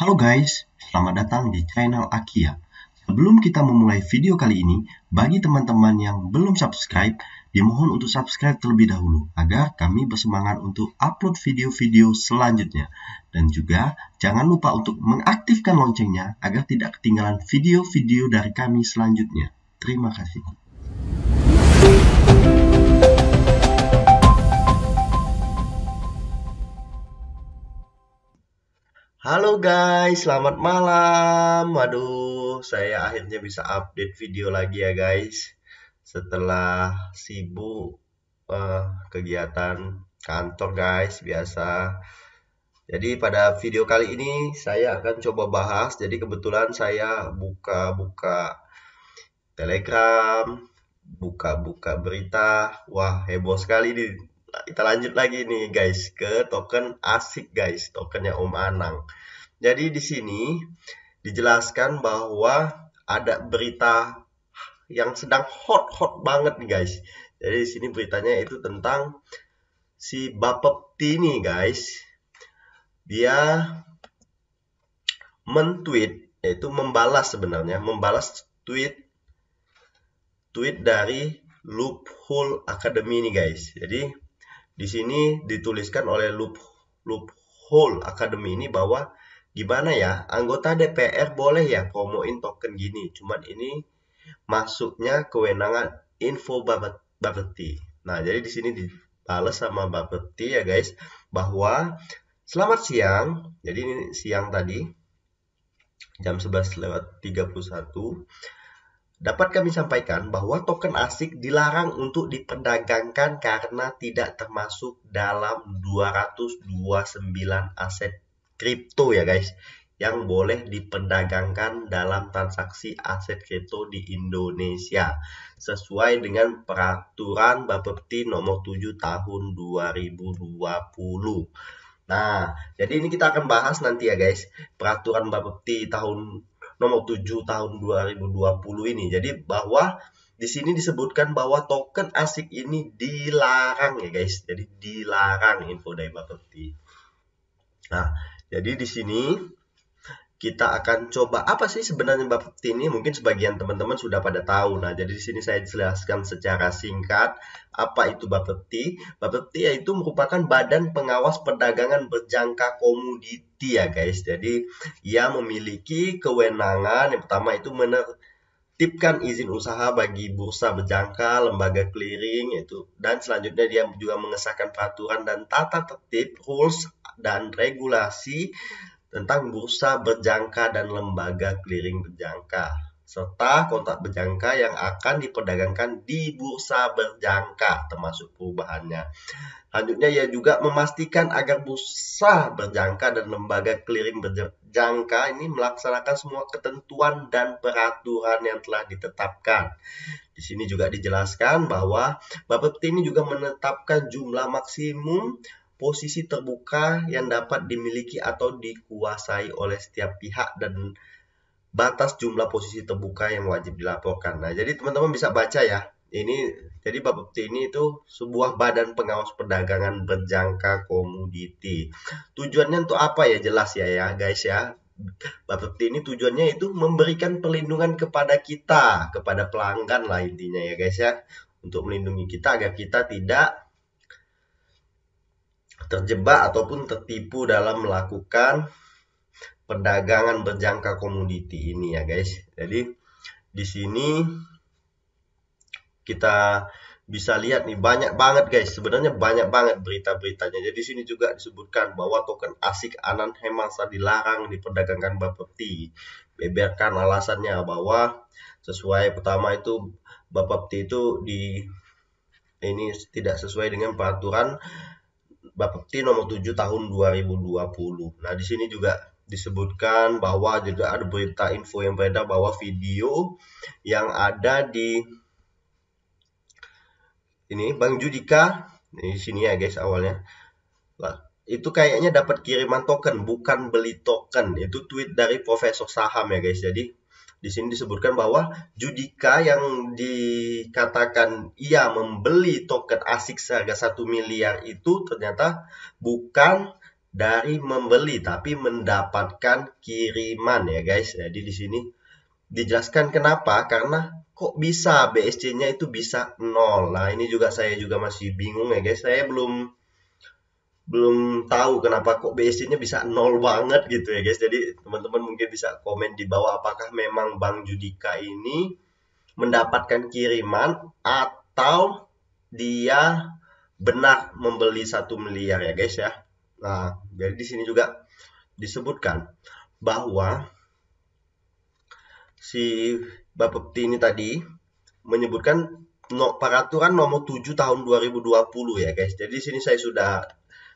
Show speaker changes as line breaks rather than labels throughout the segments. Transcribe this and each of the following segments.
Halo guys, selamat datang di channel Akia. Sebelum kita memulai video kali ini, bagi teman-teman yang belum subscribe, dimohon untuk subscribe terlebih dahulu agar kami bersemangat untuk upload video-video selanjutnya. Dan juga jangan lupa untuk mengaktifkan loncengnya agar tidak ketinggalan video-video dari kami selanjutnya. Terima kasih. Halo guys, selamat malam. Waduh, saya akhirnya bisa update video lagi ya guys. Setelah sibuk kegiatan kantor guys, biasa. Jadi pada video kali ini saya akan coba bahas. Jadi kebetulan saya buka-buka Telegram, buka-buka berita. Wah, heboh sekali nih. Kita lanjut lagi nih guys ke token asik guys, tokennya Om Anang. Jadi di sini dijelaskan bahwa ada berita yang sedang hot banget nih guys. Jadi di sini beritanya itu tentang si Bapepti nih guys. Dia men-tweet, yaitu membalas tweet dari Loophole Academy nih guys. Jadi di sini dituliskan oleh Loophole Academy ini bahwa gimana ya, anggota DPR boleh ya promoin token gini, cuman ini masuknya kewenangan info Bapepti. Nah, jadi di sini dibalas sama Bapepti ya guys, bahwa selamat siang. Jadi ini siang tadi jam 11:31. Dapat kami sampaikan bahwa token asik dilarang untuk diperdagangkan karena tidak termasuk dalam 229 aset kripto ya guys, yang boleh diperdagangkan dalam transaksi aset kripto di Indonesia sesuai dengan peraturan Bapepti nomor 7 tahun 2020. Nah, jadi ini kita akan bahas nanti ya guys, peraturan Bapepti nomor 7 tahun 2020 ini. Jadi bahwa di sini disebutkan bahwa token asik ini dilarang ya guys. Jadi dilarang, info dari Bapepti. Nah, jadi di sini kita akan coba apa sih sebenarnya Bapepti ini. Mungkin sebagian teman-teman sudah pada tahu. Nah, jadi di sini saya jelaskan secara singkat apa itu Bapepti. Bapepti yaitu merupakan badan pengawas perdagangan berjangka komoditi ya guys. Jadi ia memiliki kewenangan yang pertama itu menertibkan izin usaha bagi bursa berjangka, lembaga clearing yaitu, dan selanjutnya dia juga mengesahkan peraturan dan tata tertib, rules dan regulasi tentang bursa berjangka dan lembaga clearing berjangka, serta kontrak berjangka yang akan diperdagangkan di bursa berjangka, termasuk perubahannya. Selanjutnya, ia juga memastikan agar bursa berjangka dan lembaga clearing berjangka ini melaksanakan semua ketentuan dan peraturan yang telah ditetapkan. Di sini juga dijelaskan bahwa Bapepti ini juga menetapkan jumlah maksimum posisi terbuka yang dapat dimiliki atau dikuasai oleh setiap pihak dan batas jumlah posisi terbuka yang wajib dilaporkan. Nah, jadi teman-teman bisa baca ya. Ini jadi Bapepti ini itu sebuah badan pengawas perdagangan berjangka komoditi. Tujuannya untuk apa ya? Jelas ya guys ya. Bapepti ini tujuannya itu memberikan perlindungan kepada kita, kepada pelanggan lah intinya ya guys ya. Untuk melindungi kita agar kita tidak terjebak ataupun tertipu dalam melakukan perdagangan berjangka komoditi ini ya guys. Jadi di sini kita bisa lihat nih banyak banget guys, sebenarnya banyak banget berita-beritanya. Jadi di sini juga disebutkan bahwa token asik Anand Hemasa dilarang diperdagangkan Bapepti. Beberkan alasannya bahwa sesuai pertama itu Bapepti itu ini tidak sesuai dengan peraturan Bapepti nomor 7 tahun 2020. Nah, di sini juga disebutkan bahwa juga ada berita info yang beredar bahwa video yang ada di ini Bang Judika di sini ya guys awalnya. Nah, itu kayaknya dapat kiriman token, bukan beli token. Itu tweet dari Profesor Saham ya guys. Jadi di sini disebutkan bahwa Judika yang dikatakan ia membeli token asik seharga 1 miliar itu ternyata bukan dari membeli tapi mendapatkan kiriman ya guys. Jadi di sini dijelaskan kenapa, karena kok bisa BSC-nya itu bisa 0. Nah, ini juga saya juga masih bingung ya guys. Saya belum tahu kenapa kok BSC-nya bisa 0 banget gitu ya guys. Jadi teman-teman mungkin bisa komen di bawah apakah memang Bank Judika ini mendapatkan kiriman atau dia benar membeli 1 miliar ya guys ya. Nah, jadi di sini juga disebutkan bahwa si Bapepti ini tadi menyebutkan peraturan nomor 7 tahun 2020 ya guys. Jadi di sini saya sudah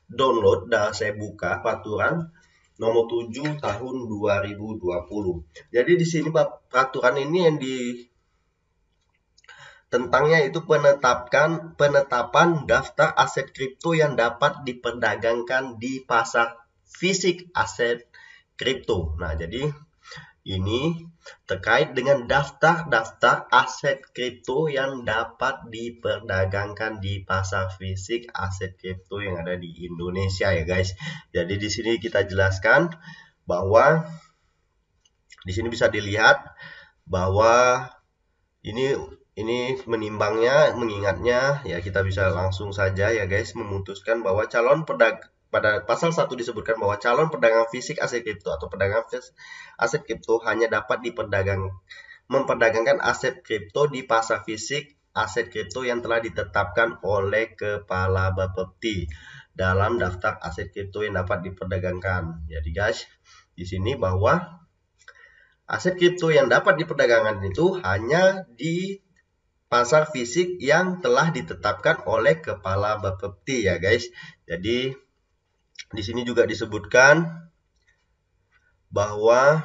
download dan saya buka peraturan nomor 7 tahun 2020. Jadi di sini peraturan ini yang tentangnya itu penetapan daftar aset kripto yang dapat diperdagangkan di pasar fisik aset kripto. Nah, jadi ini terkait dengan daftar aset kripto yang dapat diperdagangkan di pasar fisik aset kripto yang ada di Indonesia ya guys. Jadi di sini kita jelaskan bahwa di sini bisa dilihat bahwa ini mengingatnya ya, kita bisa langsung saja ya guys memutuskan bahwa pada pasal 1 disebutkan bahwa calon pedagang fisik aset kripto atau pedagang aset kripto hanya dapat memperdagangkan aset kripto di pasar fisik aset kripto yang telah ditetapkan oleh Kepala Bapepti dalam daftar aset kripto yang dapat diperdagangkan. Jadi guys, di sini bahwa aset kripto yang dapat diperdagangkan itu hanya di pasar fisik yang telah ditetapkan oleh Kepala Bapepti ya guys. Jadi di sini juga disebutkan bahwa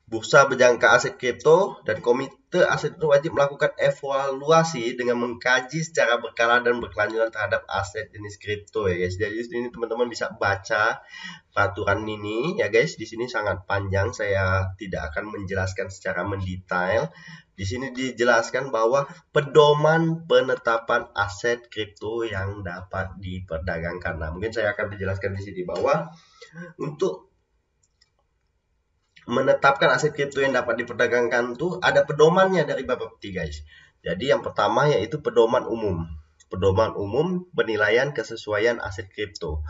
Bursa Berjangka Aset Kripto dan Komite Aset itu wajib melakukan evaluasi dengan mengkaji secara berkala dan berkelanjutan terhadap aset jenis kripto ya guys. Jadi di sini teman-teman bisa baca peraturan ini ya guys. Di sini sangat panjang, saya tidak akan menjelaskan secara mendetail. Di sini dijelaskan bahwa pedoman penetapan aset kripto yang dapat diperdagangkan. Nah, mungkin saya akan menjelaskan di sini bahwa untuk menetapkan aset kripto yang dapat diperdagangkan itu ada pedomannya dari Bapepti guys. Jadi yang pertama yaitu pedoman umum. Pedoman umum penilaian kesesuaian aset kripto.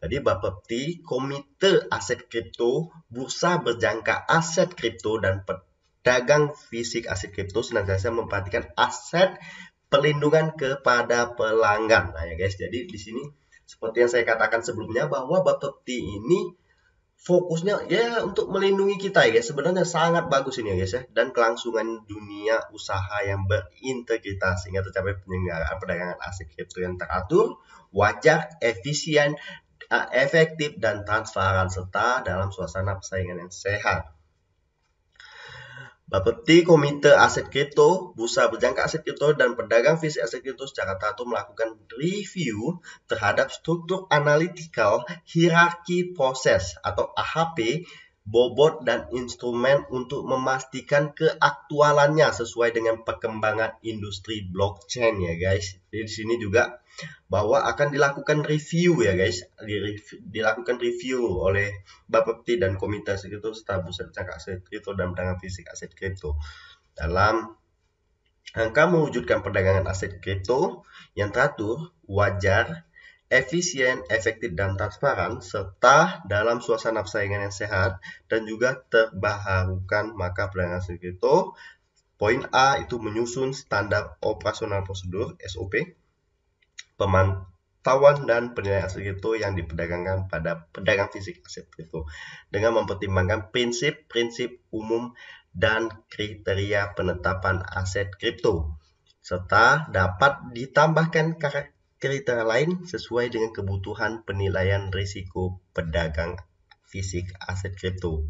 Jadi Bapepti, Komite Aset Kripto, Bursa Berjangka Aset Kripto dan pedagang fisik aset kripto senantiasa memperhatikan aset perlindungan kepada pelanggan. Nah ya guys, jadi di sini seperti yang saya katakan sebelumnya bahwa Bapepti ini fokusnya ya untuk melindungi kita ya guys. Sebenarnya sangat bagus ini ya guys ya, dan kelangsungan dunia usaha yang berintegritas sehingga tercapai penyelenggaraan perdagangan aset kripto yang teratur, wajar, efisien, efektif dan transparan serta dalam suasana persaingan yang sehat. Bapepti, Komite Aset Kripto, Bursa Berjangka Aset Kripto, dan pedagang fisik aset kripto secara teratur melakukan review terhadap struktur analytical hierarki proses atau AHP, bobot dan instrumen untuk memastikan keaktualannya sesuai dengan perkembangan industri blockchain ya guys. Jadi di sini juga bahwa akan dilakukan review ya guys, dilakukan review oleh Bapepti dan Komite Aset Kripto serta Bursa Berjangka Aset Kripto dan pedagang fisik aset kripto dalam rangka mewujudkan perdagangan aset kripto yang teratur, wajar, efisien, efektif dan transparan serta dalam suasana persaingan yang sehat dan juga terbaharukan, maka perdagangan aset kripto poin A itu menyusun standar operasional prosedur SOP, pemantauan dan penilaian aset kripto yang diperdagangkan pada pedagang fisik aset kripto dengan mempertimbangkan prinsip-prinsip umum dan kriteria penetapan aset kripto serta dapat ditambahkan kriteria lain sesuai dengan kebutuhan penilaian risiko pedagang fisik aset kripto.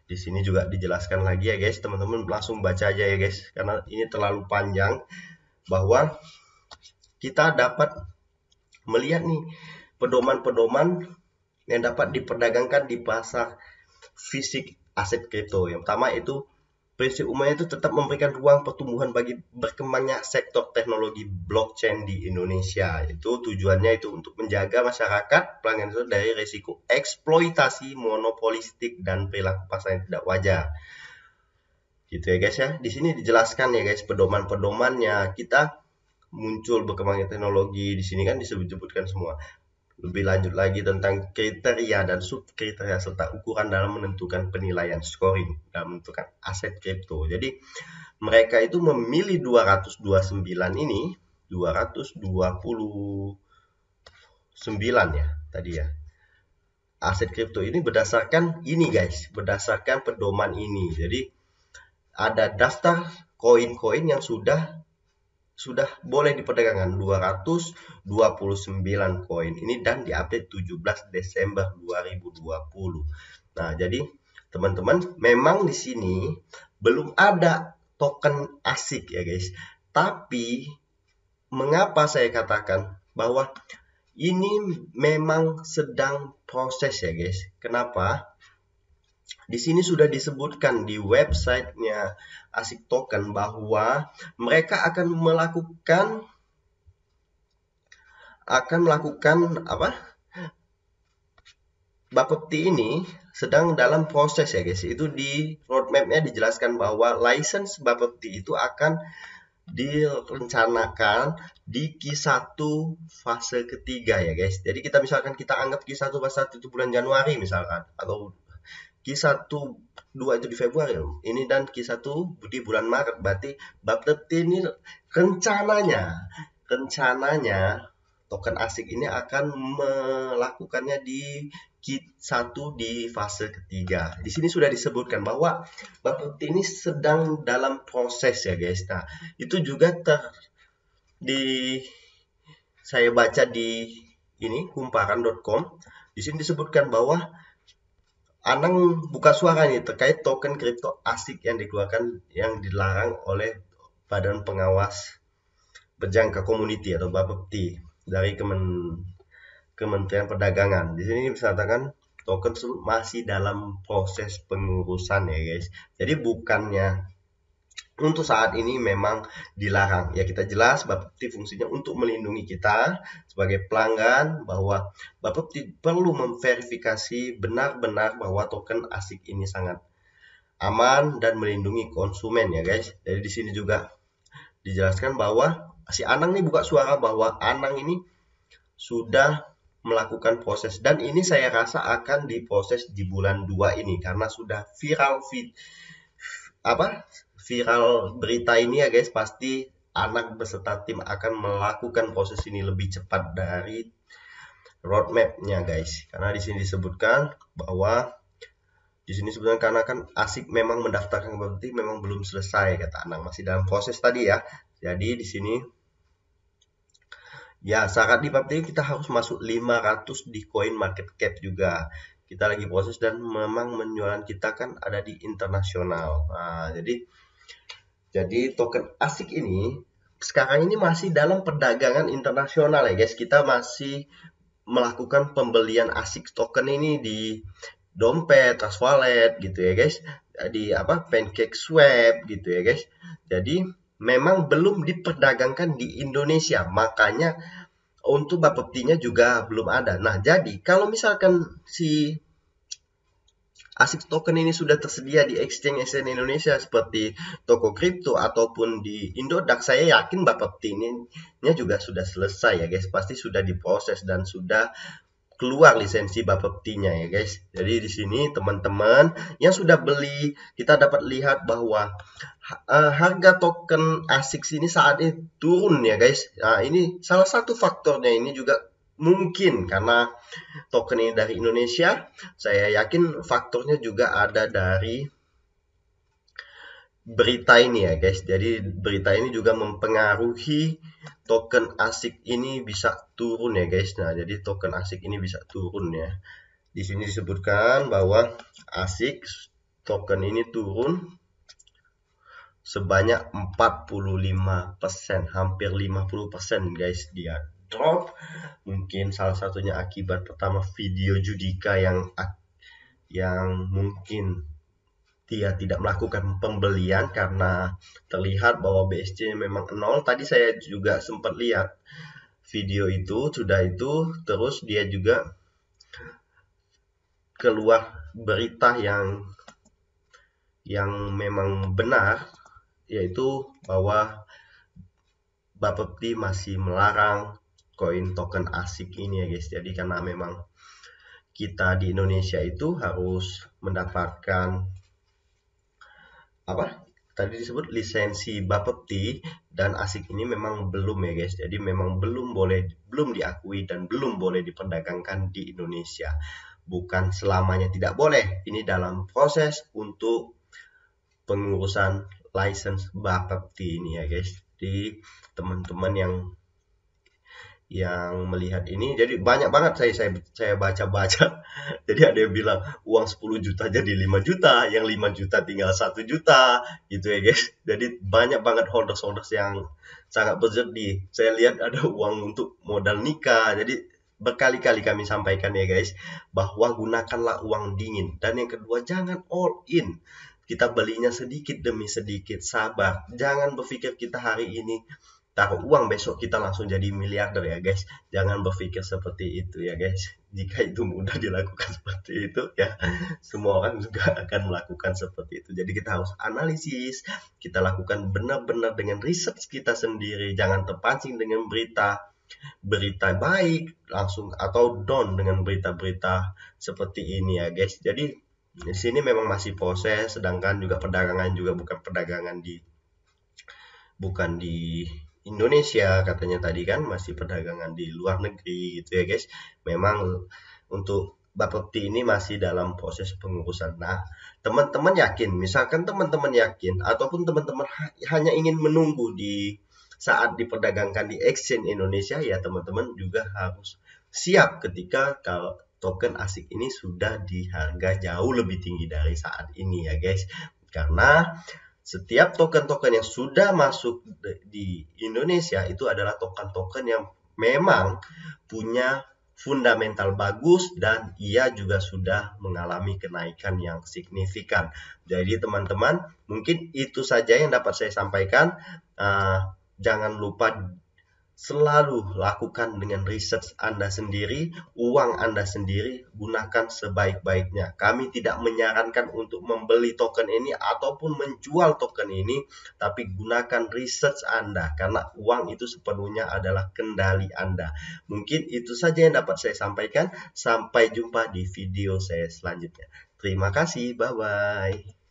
Di sini juga dijelaskan lagi ya guys, teman-teman langsung baca aja ya guys karena ini terlalu panjang, bahwa kita dapat melihat nih pedoman-pedoman yang dapat diperdagangkan di pasar fisik aset kripto. Yang pertama itu prinsip umumnya itu tetap memberikan ruang pertumbuhan bagi berkembangnya sektor teknologi blockchain di Indonesia. Itu tujuannya itu untuk menjaga masyarakat pelanggan itu dari risiko eksploitasi monopolistik dan perilaku pasar yang tidak wajar. Gitu ya guys ya. Di sini dijelaskan ya guys pedoman-pedomannya. Kita muncul berkembangnya teknologi di sini kan disebutkan semua. Lebih lanjut lagi tentang kriteria dan subkriteria serta ukuran dalam menentukan penilaian scoring dalam menentukan aset kripto. Jadi mereka itu memilih 229 ini 229 ya tadi ya. Aset kripto ini berdasarkan ini guys, berdasarkan pedoman ini. Jadi ada daftar koin-koin yang sudah boleh diperdagangkan 229 koin ini dan diupdate 17 Desember 2020. Nah, jadi teman-teman memang di sini belum ada token ASIC ya guys. Tapi mengapa saya katakan bahwa ini memang sedang proses ya guys. Kenapa? Di sini sudah disebutkan di websitenya ASIC Token bahwa mereka akan melakukan apa? Bapepti ini sedang dalam proses ya guys. Itu di roadmapnya dijelaskan bahwa license Bapepti itu akan direncanakan di Q1 fase ketiga ya guys. Jadi misalkan kita anggap Q1 fase 1 itu bulan Januari misalkan, atau Q1 2 itu di Februari ini, dan Q1 di bulan Maret. Berarti Bapepti ini rencananya token ASIC ini akan melakukannya di Q1 di fase ketiga. Di sini sudah disebutkan bahwa Bapepti ini sedang dalam proses ya guys. Nah, itu juga saya baca di ini kumparan.com. Di sini disebutkan bahwa Anang buka suara nih terkait token kripto ASIC yang dikeluarkan yang dilarang oleh Badan Pengawas Berjangka Community atau Bapepti dari Kementerian Perdagangan. Di sini disatakan token masih dalam proses pengurusan ya guys. Jadi bukannya untuk saat ini memang dilarang. Ya kita jelas Bapepti fungsinya untuk melindungi kita sebagai pelanggan, bahwa Bapepti perlu memverifikasi benar-benar bahwa token ASIC ini sangat aman dan melindungi konsumen ya guys. Jadi di sini juga dijelaskan bahwa si Anang ini buka suara bahwa Anang ini sudah melakukan proses, dan ini saya rasa akan diproses di bulan 2 ini karena sudah viral berita ini ya guys. Pasti Anang beserta tim akan melakukan proses ini lebih cepat dari roadmapnya guys, karena di sini disebutkan bahwa karena kan ASIC memang mendaftarkan Bapepti memang belum selesai kata Anang, masih dalam proses tadi ya. Jadi di sini ya syarat di Bapepti kita harus masuk 500 di coin market cap juga. Kita lagi proses dan memang penjualan kita kan ada di internasional. Nah, jadi token ASIC ini sekarang ini masih dalam perdagangan internasional ya guys. Kita masih melakukan pembelian ASIC token ini di dompet, Trust Wallet gitu ya guys. Di PancakeSwap gitu ya guys. Jadi memang belum diperdagangkan di Indonesia. Makanya untuk Bapepti-nya juga belum ada. Nah, jadi kalau misalkan si ASIC token ini sudah tersedia di exchange Indonesia seperti Toko Kripto ataupun di Indodax, saya yakin Bapepti-nya juga sudah selesai ya guys. Pasti sudah diproses dan sudah keluar lisensi Bapepti-nya ya guys. Jadi di sini teman-teman yang sudah beli, kita dapat lihat bahwa harga token ASIC ini saat ini turun ya guys. Nah, ini salah satu faktornya ini juga mungkin karena token ini dari Indonesia. Saya yakin faktornya juga ada dari berita ini ya guys. Jadi berita ini juga mempengaruhi token ASIC ini bisa turun ya guys. Nah, jadi token ASIC ini bisa turun ya. Di sini disebutkan bahwa ASIC token ini turun sebanyak 45%, hampir 50% guys dia drop. Mungkin salah satunya akibat pertama video Judika yang mungkin dia tidak melakukan pembelian karena terlihat bahwa BSC memang 0. Tadi saya juga sempat lihat video itu, terus dia juga keluar berita yang memang benar, yaitu bahwa Bapepti masih melarang koin token asik ini ya guys. Jadi karena memang kita di Indonesia itu harus mendapatkan tadi disebut lisensi Bapepti, dan asik ini memang belum ya guys. Jadi memang belum diakui dan belum boleh diperdagangkan di Indonesia. Bukan selamanya tidak boleh. Ini dalam proses untuk pengurusan license Bapepti ini ya guys. Jadi teman-teman yang melihat ini, jadi banyak banget saya baca-baca. Jadi ada yang bilang uang 10 juta jadi 5 juta, yang 5 juta tinggal 1 juta gitu ya guys. Jadi banyak banget holders yang sangat bersedih. Saya lihat ada uang untuk modal nikah. Jadi berkali-kali kami sampaikan ya guys, bahwa gunakanlah uang dingin. Dan yang kedua, jangan all in. Kita belinya sedikit demi sedikit, sabar. Jangan berpikir kita hari ini taruh uang, besok kita langsung jadi miliarder ya guys. Jangan berpikir seperti itu ya guys. Jika itu mudah dilakukan seperti itu ya, semua orang juga akan melakukan seperti itu. Jadi kita harus analisis, kita lakukan benar-benar dengan research kita sendiri. Jangan terpancing dengan berita baik langsung atau down dengan berita-berita seperti ini ya guys. Jadi di sini memang masih proses, sedangkan juga perdagangan juga bukan di Indonesia katanya tadi kan, masih perdagangan di luar negeri gitu ya guys. Memang untuk Bapepti ini masih dalam proses pengurusan. Nah, teman-teman yakin, misalkan teman-teman yakin ataupun teman-teman hanya ingin menunggu di saat diperdagangkan di exchange Indonesia, ya teman-teman juga harus siap ketika kalau token asik ini sudah di harga jauh lebih tinggi dari saat ini ya guys. Karena setiap token-token yang sudah masuk di Indonesia itu adalah token-token yang memang punya fundamental bagus dan ia juga sudah mengalami kenaikan yang signifikan. Jadi teman-teman, mungkin itu saja yang dapat saya sampaikan. Jangan lupa selalu lakukan dengan research Anda sendiri, uang Anda sendiri, gunakan sebaik-baiknya. Kami tidak menyarankan untuk membeli token ini ataupun menjual token ini, tapi gunakan research Anda, karena uang itu sepenuhnya adalah kendali Anda. Mungkin itu saja yang dapat saya sampaikan. Sampai jumpa di video saya selanjutnya. Terima kasih, bye-bye.